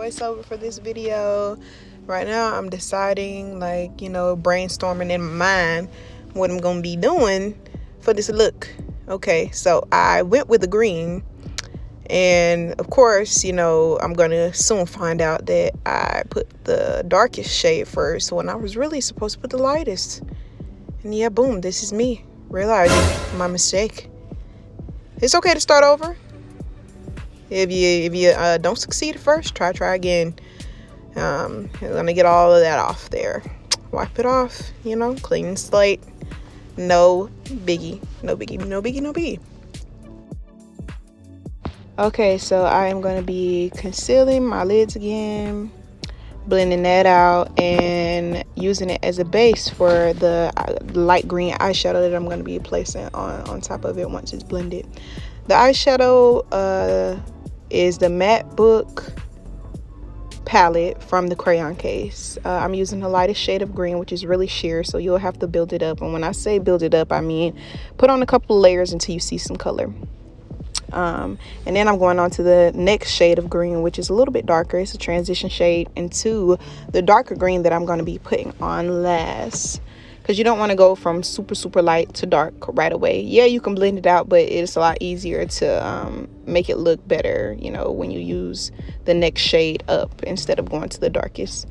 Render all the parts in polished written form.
voiceover for this video. Right now I'm deciding, like, you know, brainstorming in my mind what I'm gonna be doing for this look. Okay, so I went with the green, and of course, you know, I'm gonna soon find out that I put the darkest shade first when I was really supposed to put the lightest. And yeah, boom, this is me realizing my mistake. It's okay to start over. If you don't succeed at first, try again. You're gonna get all of that off there. Wipe it off, you know, clean slate. No biggie, no biggie, no biggie, no biggie. Okay, so I am gonna be concealing my lids again, blending that out, and using it as a base for the light green eyeshadow that I'm going to be placing on top of it once it's blended. The eyeshadow is the Matte Book palette from the Crayoncase. I'm using the lightest shade of green, which is really sheer, so you'll have to build it up. And when I say build it up, I mean put on a couple of layers until you see some color. And then I'm going on to the next shade of green, which is a little bit darker. It's a transition shade into the darker green that I'm going to be putting on last, because you don't want to go from super light to dark right away. Yeah, you can blend it out, but it's a lot easier to make it look better, you know, when you use the next shade up instead of going to the darkest.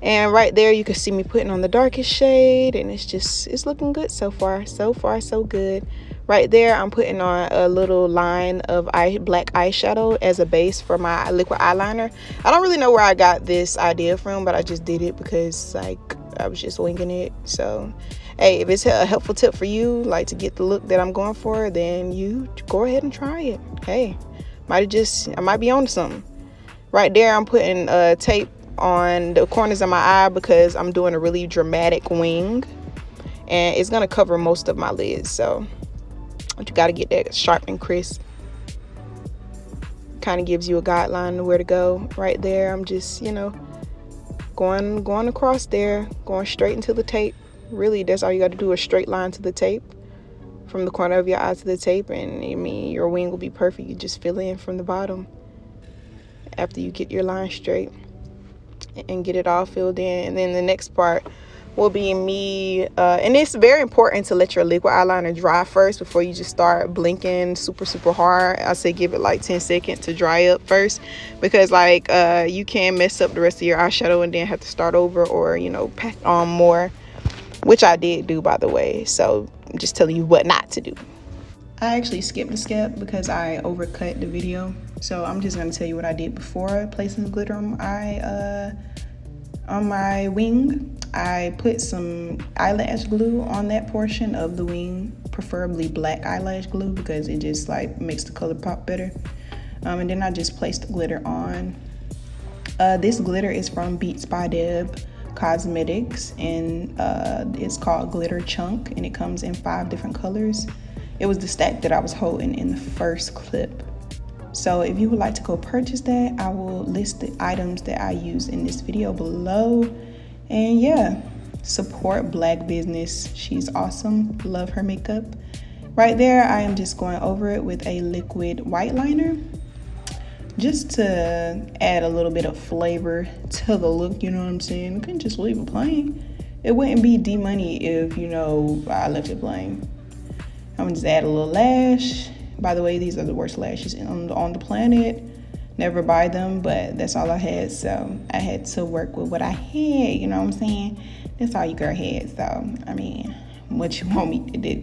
And right there you can see me putting on the darkest shade, and it's looking good so far. So good. Right there I'm putting on a little line of black eyeshadow as a base for my liquid eyeliner. I don't really know where I got this idea from, but I just did it because, like, I was just winging it. So hey, if it's a helpful tip for you, like, to get the look that I'm going for, then you go ahead and try it. Hey, I might be on to something. Right there I'm putting tape on the corners of my eye because I'm doing a really dramatic wing, and it's gonna cover most of my lids, so you got to get that sharp and crisp. Kind of gives you a guideline of where to go. Right there I'm just, you know, going across there, going straight into the tape. Really, that's all you got to do, a straight line to the tape, from the corner of your eye to the tape, and I mean, your wing will be perfect. You just fill in from the bottom after you get your line straight and get it all filled in. And then the next part will be me, and it's very important to let your liquid eyeliner dry first before you just start blinking super hard. I say give it like 10 seconds to dry up first, because like you can mess up the rest of your eyeshadow and then have to start over, or, you know, pack on more, which I did do, by the way. So I'm just telling you what not to do. I actually skipped a step because I overcut the video, so I'm just going to tell you what I did before placing the glitter on my wing. I put some eyelash glue on that portion of the wing, preferably black eyelash glue, because it just, like, makes the color pop better. And then I just placed the glitter on. This glitter is from BeatsByDebCosmetics, and it's called Glitter Chunk, and it comes in 5 different colors. It was the stack that I was holding in the first clip. So if you would like to go purchase that, I will list the items that I use in this video below. And yeah, support Black business. She's awesome. Love her makeup. Right there, I am just going over it with a liquid white liner, just to add a little bit of flavor to the look, you know what I'm saying? I couldn't just leave it plain. It wouldn't be Dmoney if, you know, I left it plain. I'm gonna just add a little lash. By the way, these are the worst lashes on the planet. Never buy them, but that's all I had, so I had to work with what I had, you know what I'm saying? That's all you girl had, so I mean, what you want me to do?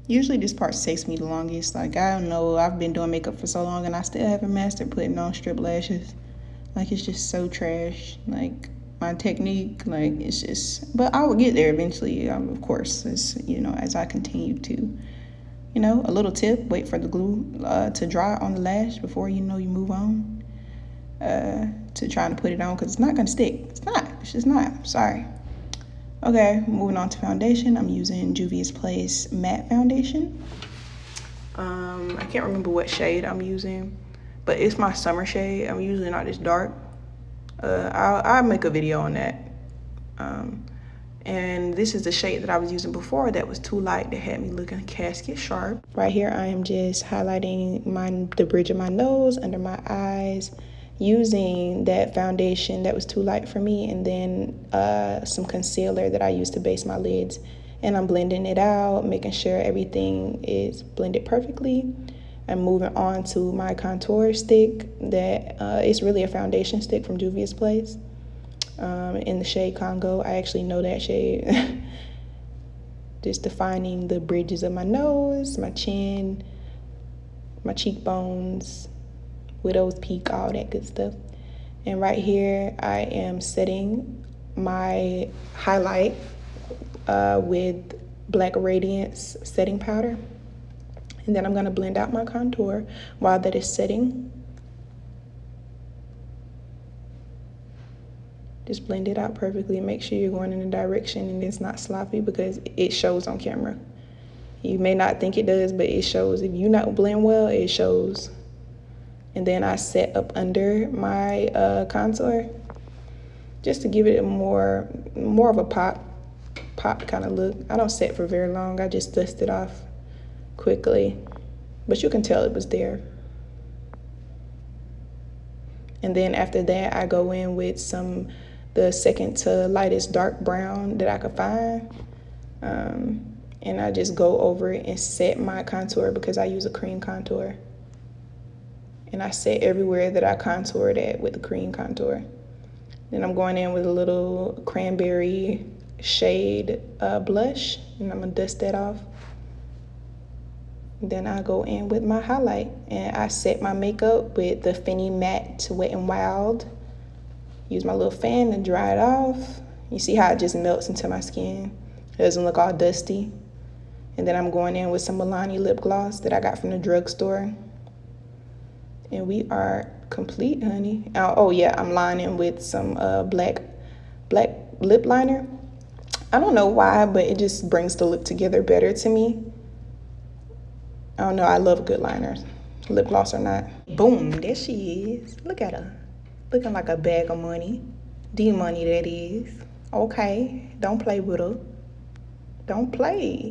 Usually this part takes me the longest. Like, I don't know, I've been doing makeup for so long and I still haven't mastered putting on strip lashes. Like, it's just so trash. Like, my technique, like, it's just, but I will get there eventually, of course, as, you know, as I continue to. You know, a little tip, wait for the glue to dry on the lash before, you know, you move on to trying to put it on, because it's not going to stick. It's just not. Sorry. Okay, moving on to foundation. I'm using Juvia's Place Matte Foundation. I can't remember what shade I'm using, but it's my summer shade. I'm usually not this dark. I'll make a video on that. And this is the shade that I was using before that was too light, that had me looking casket sharp. Right here, I am just highlighting the bridge of my nose, under my eyes, using that foundation that was too light for me, and then some concealer that I used to base my lids. And I'm blending it out, making sure everything is blended perfectly. I'm moving on to my contour stick that it's really a foundation stick from Juvia's place. In the shade Congo. I actually know that shade. Just defining the bridges of my nose, my chin, my cheekbones, widow's peak, all that good stuff. And right here, I am setting my highlight with Black Radiance setting powder. And then I'm gonna blend out my contour while that is setting. Just blend it out perfectly. Make sure you're going in a direction and it's not sloppy, because it shows on camera. You may not think it does, but it shows. If you not blend well, it shows. And then I set up under my contour just to give it a more of a pop kind of look. I don't set for very long. I just dust it off quickly, but you can tell it was there. And then after that, I go in with the second to lightest dark brown that I could find. And I just go over it and set my contour, because I use a cream contour. And I set everywhere that I contoured at with the cream contour. Then I'm going in with a little cranberry shade blush, and I'm gonna dust that off. Then I go in with my highlight, and I set my makeup with the Fenty Matte Wet n Wild. Use my little fan to dry it off. You see how it just melts into my skin? It doesn't look all dusty. And then I'm going in with some Milani lip gloss that I got from the drugstore. And we are complete, honey. Oh yeah, I'm lining with some black lip liner. I don't know why, but it just brings the look together better to me. I don't know, I love good liners, lip gloss or not. Boom, there she is. Look at her. Looking like a bag of money. D-money, that is. Okay, don't play with her. Don't play.